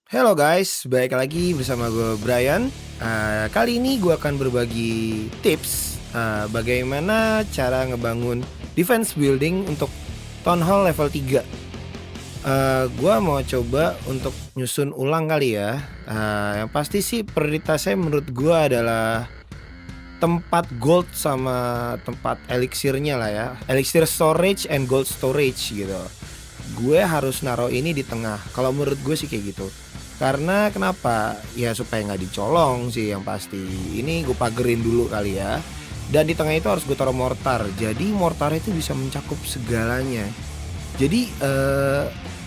Hello guys, balik lagi bersama gue Brian. Kali ini gue akan berbagi tips bagaimana cara ngebangun defense building untuk Town Hall level 3. Gue mau coba untuk nyusun ulang kali ya. Yang pasti sih prioritasnya menurut gue adalah tempat gold sama tempat elixirnya lah ya. Elixir storage and gold storage gitu. Gue harus naruh ini di tengah. Kalau menurut gue sih kayak gitu. Karena kenapa? Ya supaya nggak dicolong sih yang pasti. Ini gue pagerin dulu kali ya. Dan di tengah itu harus gue taruh mortar. Jadi mortar itu bisa mencakup segalanya. Jadi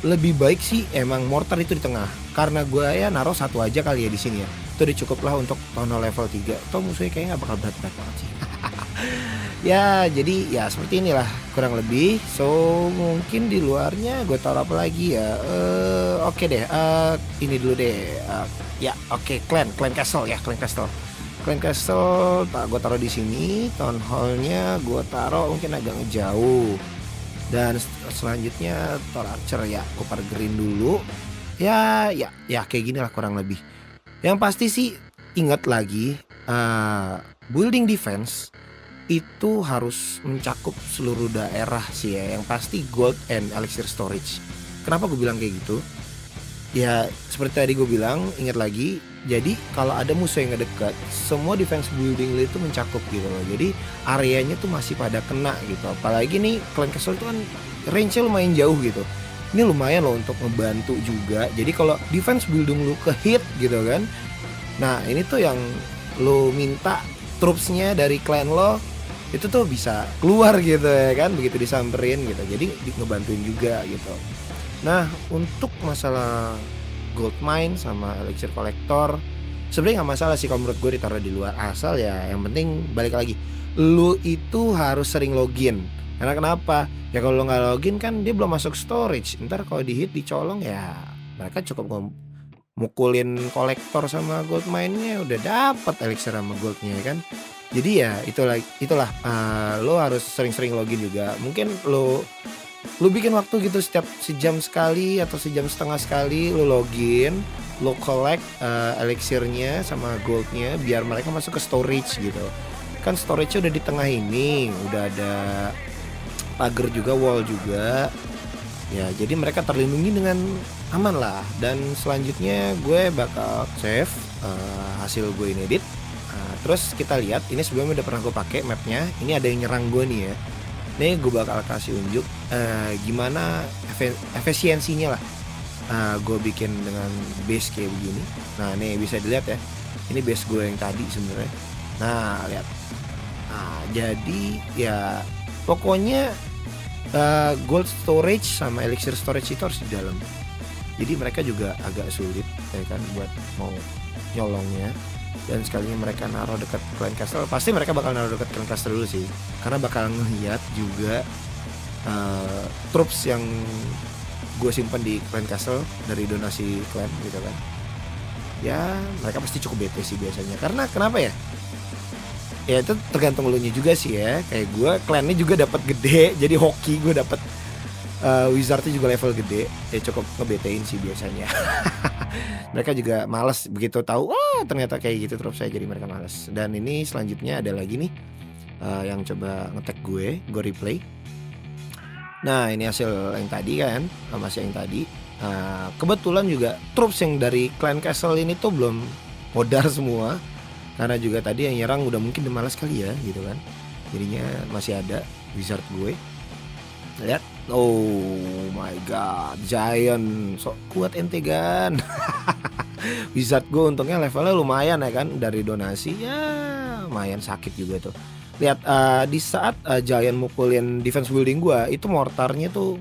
lebih baik sih emang mortar itu di tengah. Karena gue ya naruh satu aja kali ya di sini ya. Itu udah cukup lah untuk tono level 3. Atau musuhnya kayaknya nggak bakal berat-berat banget sih. Ya jadi ya seperti inilah kurang lebih. So mungkin di luarnya gue taruh apa lagi ya. Oke deh, ini dulu deh. Ya oke, Clan Castle ya, Clan Castle gue taruh di sini. Town Hall-nya gue taruh mungkin agak ngejauh. Dan selanjutnya Thor Archer ya, gue pargerin dulu. Ya kayak gini lah kurang lebih. Yang pasti sih ingat lagi, building defense itu harus mencakup seluruh daerah sih ya. Yang pasti gold and elixir storage. Kenapa gue bilang kayak gitu? Ya seperti tadi gue bilang, ingat lagi. Jadi kalau ada musuh yang ngedekat, semua defense building lo itu mencakup gitu loh. Jadi areanya tuh masih pada kena gitu. Apalagi nih Clan Castle itu kan range-nya lumayan jauh gitu. Ini lumayan loh untuk ngebantu juga. Jadi kalau defense building lo ke hit gitu kan. Nah ini tuh yang lo minta troopsnya dari clan lo itu tuh bisa keluar gitu ya kan, begitu disamperin gitu. Jadi ngebantuin juga gitu. Nah untuk masalah gold mine sama elixir collector sebenarnya nggak masalah sih kalau menurut gue ditaruh di luar, asal ya yang penting balik lagi lu itu harus sering login. Karena kenapa? Ya kalau lu nggak login kan dia belum masuk storage. Ntar kalau di hit dicolong ya mereka cukup mukulin kolektor sama gold mine-nya udah dapat elixir sama goldnya kan. Jadi ya itulah lo harus sering-sering login juga. Mungkin lo bikin waktu gitu setiap sejam sekali atau sejam setengah sekali lo login, lo collect elixirnya sama goldnya biar mereka masuk ke storage gitu. Kan storage-nya udah di tengah ini, udah ada pagar juga, wall juga. Ya jadi mereka terlindungi dengan aman lah. Dan selanjutnya gue bakal save hasil gue ini edit. Terus kita lihat, ini sebelumnya udah pernah gue pakai mapnya. Ini ada yang nyerang gue nih ya. Nih gue bakal kasih unjuk gimana efisiensinya lah. Gue bikin dengan base kayak begini. Nah nih bisa dilihat ya. Ini base gue yang tadi sebenarnya. Nah lihat. Nah jadi ya pokoknya gold storage sama elixir storage itu harus di dalam. Jadi mereka juga agak sulit ya kan buat mau nyolongnya. Dan sekalinya mereka naruh dekat Clan Castle, pasti mereka bakal naruh dekat Clan Castle dulu sih. Karena bakal ngeliat juga troops yang gue simpen di Clan Castle dari donasi clan gitu kan. Ya mereka pasti cukup bete sih biasanya. Karena kenapa ya? Ya itu tergantung lu nya juga sih ya. Kayak gue clannya juga dapat gede, jadi hoki gue dapat wizardnya juga level gede. Ya cukup ngebetein sih biasanya. Mereka juga malas begitu tahu ternyata kayak gitu terus saya, jadi mereka malas. Dan ini selanjutnya ada lagi nih yang coba ngetek gue replay. Nah ini hasil yang tadi kan, masih yang tadi. Kebetulan juga troops yang dari Clan Castle ini tuh belum modar semua. Karena juga tadi yang nyerang udah mungkin udah malas kali ya gitu kan. Jadinya masih ada wizard gue. Lihat, oh my god, giant sok kuat ente kan. Wizard gue untungnya levelnya lumayan ya kan, dari donasi ya lumayan sakit juga tuh. Lihat di saat giant mukulin defense building gue, itu mortarnya tuh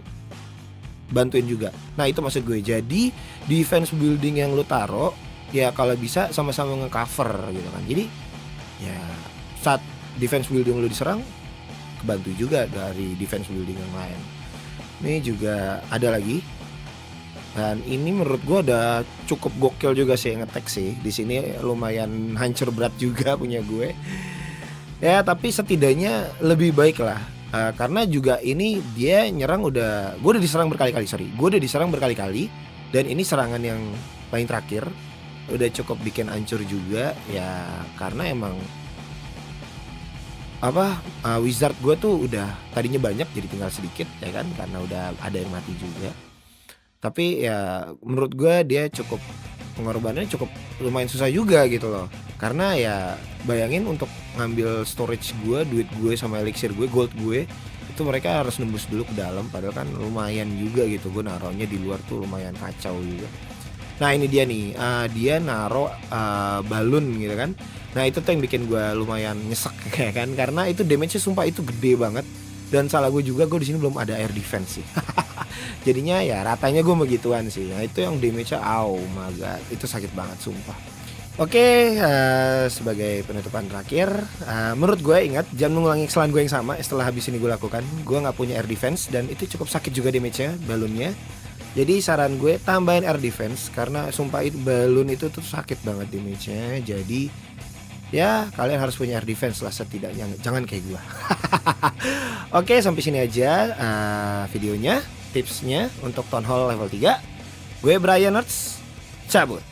bantuin juga. Nah itu maksud gue, jadi defense building yang lu taruh ya kalau bisa sama-sama ngecover gitu kan. Jadi ya saat defense building lu diserang, kebantu juga dari defense building yang lain. Ini juga ada lagi. Dan ini menurut gue udah cukup gokil juga sih ngetek sih. Di sini lumayan hancur berat juga punya gue. Ya tapi setidaknya lebih baik lah. Karena juga ini dia nyerang gue udah diserang berkali-kali. Dan ini serangan yang paling terakhir udah cukup bikin hancur juga ya, karena emang wizard gue tuh udah tadinya banyak jadi tinggal sedikit ya kan, karena udah ada yang mati juga. Tapi ya menurut gue dia cukup, pengorbanannya cukup lumayan susah juga gitu loh. Karena ya bayangin untuk ngambil storage gue, duit gue sama elixir gue, gold gue, itu mereka harus nembus dulu ke dalam, padahal kan lumayan juga gitu. Gue naruhnya di luar tuh lumayan kacau juga. Nah ini dia nih, dia naro balon gitu kan. Nah itu tuh yang bikin gue lumayan nyesek ya kan, karena itu damage-nya sumpah itu gede banget. Dan salah gue juga, gue di sini belum ada air defense sih. Jadinya ya ratanya gue begituan sih. Nah itu yang damage-nya my god, itu sakit banget sumpah. Oke, sebagai penutupan terakhir, menurut gue ingat jangan mengulangi kesalahan gue yang sama setelah habis ini gue lakukan. Gue nggak punya air defense dan itu cukup sakit juga damage-nya balonnya. Jadi saran gue tambahin air defense, karena sumpah itu balon itu tuh sakit banget damage-nya. Jadi ya kalian harus punya air defense lah setidaknya, jangan kayak gue. Oke, sampai sini aja videonya, tipsnya untuk Town Hall level 3. Gue Brian Nerds, cabut.